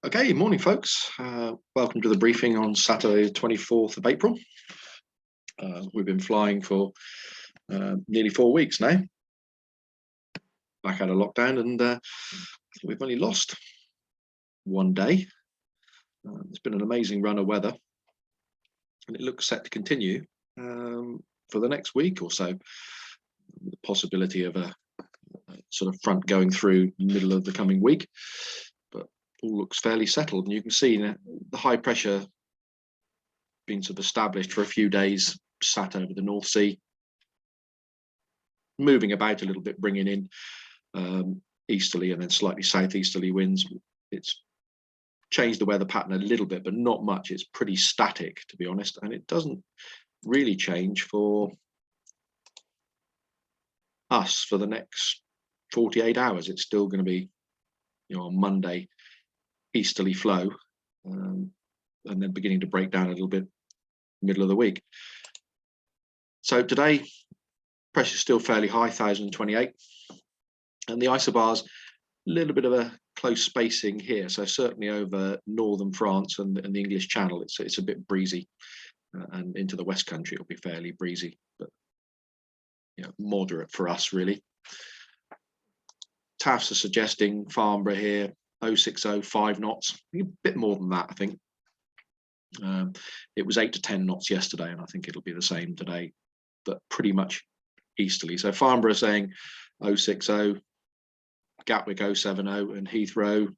Okay, morning, folks. Welcome to the briefing on Saturday, 24th of April. We've been flying for nearly 4 weeks now, back out of lockdown, and we've only lost one day. It's been an amazing run of weather, and it looks set to continue for the next week or so, with the possibility of a sort of front going through the middle of the coming week. But all looks fairly settled, and you can see the high pressure being sort of established for a few days, sat over the North Sea, moving about a little bit, bringing in easterly and then slightly southeasterly winds. It's changed the weather pattern a little bit, but not much. It's pretty static, to be honest, and it doesn't really change for us for the next 48 hours. It's still going to be, on Monday, easterly flow, and then beginning to break down a little bit middle of the week. So today, pressure is still fairly high, 1028, and the isobars, a little bit of a close spacing here. So certainly over northern France and the English Channel, it's a bit breezy, and into the West Country it'll be fairly breezy, but moderate for us really. TAFs are suggesting Farnborough here 060, 5 knots, a bit more than that, I think. It was 8 to 10 knots yesterday, and I think it'll be the same today, but pretty much easterly. So Farnborough saying 060, Gatwick 070, and Heathrow,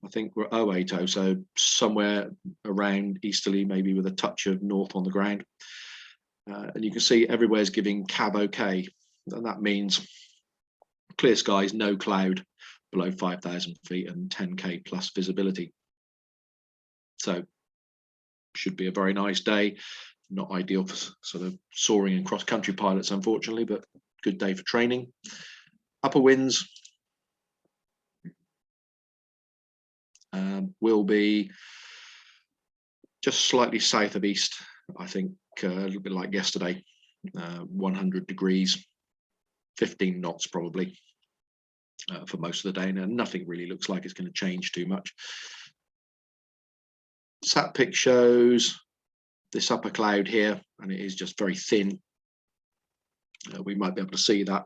I think we're 080, so somewhere around easterly, maybe with a touch of north on the ground. And you can see everywhere's giving cab okay, and that means clear skies, no cloud below 5,000 feet and 10k plus visibility. So should be a very nice day. Not ideal for sort of soaring and cross-country pilots, unfortunately, but good day for training. Upper winds will be just slightly south of east, I think, a little bit like yesterday, 100 degrees, 15 knots probably for most of the day, and nothing really looks like it's going to change too much. Sat pic shows this upper cloud here, and it is just very thin. We might be able to see that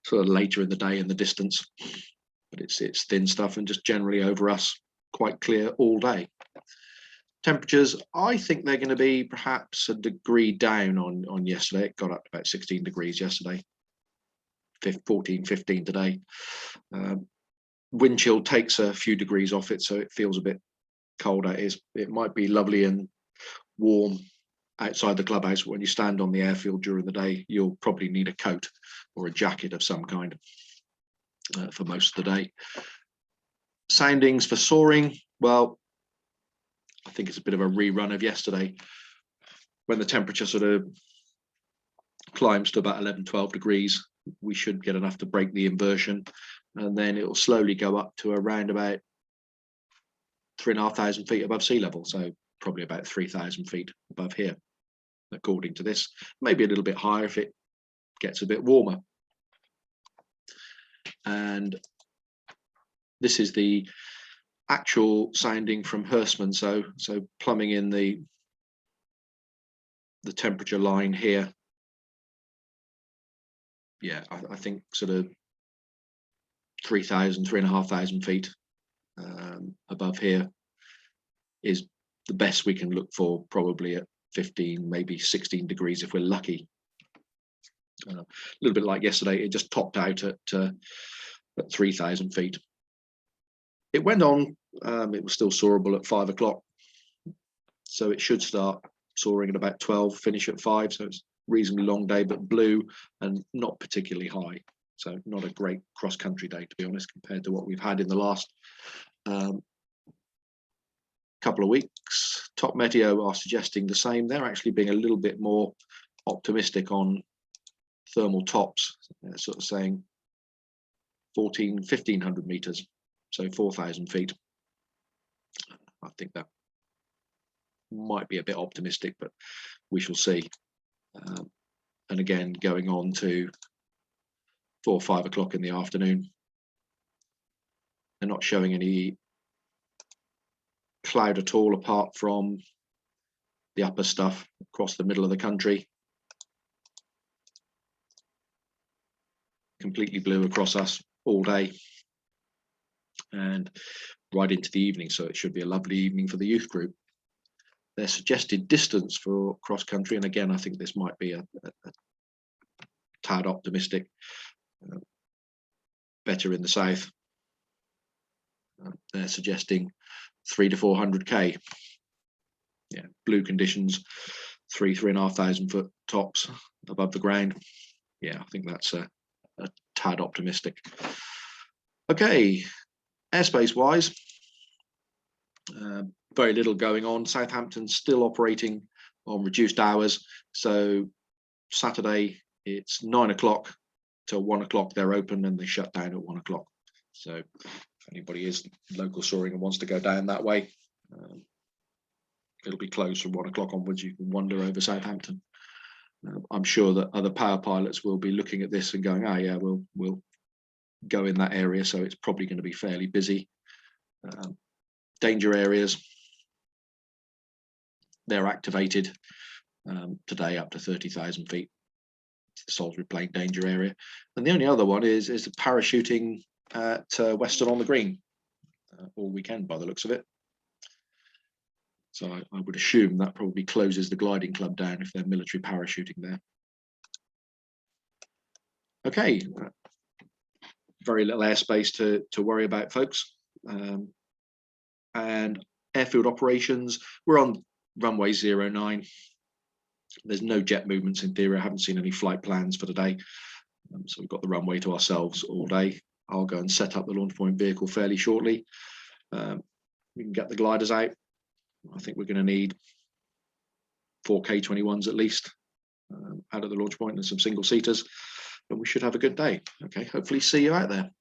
sort of later in the day in the distance, but it's thin stuff, and just generally over us quite clear all day. Temperatures, I think they're going to be perhaps a degree down on yesterday. It got up to about 16 degrees yesterday, 14, 15 today. Wind chill takes a few degrees off it, so it feels a bit colder. It might be lovely and warm outside the clubhouse. When you stand on the airfield during the day, you'll probably need a coat or a jacket of some kind for most of the day. Soundings for soaring, well, I think it's a bit of a rerun of yesterday, when the temperature sort of climbs to about 11, 12 degrees. We should get enough to break the inversion, and then it will slowly go up to around about 3,500 feet above sea level, so probably about 3,000 feet above here, according to this. Maybe a little bit higher if it gets a bit warmer. And this is the actual sounding from Hurstman, so plumbing in the temperature line here. Yeah, I think sort of 3,000, 3,500 feet above here is the best we can look for, probably at 15, maybe 16 degrees if we're lucky. A little bit like yesterday, it just topped out at 3,000 feet. It went on, it was still soarable at 5 o'clock, so it should start soaring at about 12, finish at 5, so it's a reasonably long day, but blue and not particularly high, so not a great cross-country day, to be honest, compared to what we've had in the last couple of weeks. Top Meteo are suggesting the same. They're actually being a little bit more optimistic on thermal tops. They're sort of saying 1,500 meters, so 4,000 feet. I think that might be a bit optimistic, but we shall see. And again, going on to 4 or 5 o'clock in the afternoon, they're not showing any cloud at all, apart from the upper stuff across the middle of the country. Completely blue across us all day and right into the evening, so it should be a lovely evening for the youth group. Their suggested distance for cross country, and again I think this might be a tad optimistic, better in the south. They're suggesting 300 to 400k. Yeah, blue conditions, 3,500 foot tops above the ground. Yeah, I think that's a tad optimistic. Okay, airspace wise, very little going on. Southampton's still operating on reduced hours. So Saturday it's 9 o'clock till 1 o'clock they're open, and they shut down at 1 o'clock. So if anybody is local soaring and wants to go down that way, it'll be closed from 1 o'clock onwards. You can wander over Southampton. I'm sure that other power pilots will be looking at this and going, oh yeah, we'll go in that area, so it's probably going to be fairly busy. Danger areas, they're activated today up to 30,000 feet. It's the Salisbury Plain danger area. And the only other one is the parachuting at Weston on the Green all weekend by the looks of it. So I would assume that probably closes the gliding club down if they're military parachuting there. Okay, very little airspace to worry about, folks. And airfield operations, we're on runway 09. There's no jet movements in theory. I haven't seen any flight plans for today. So we've got the runway to ourselves all day. I'll go and set up the launch point vehicle fairly shortly. We can get the gliders out. I think we're going to need 4 K21s at least out of the launch point and some single seaters, and we should have a good day. Okay, hopefully see you out there.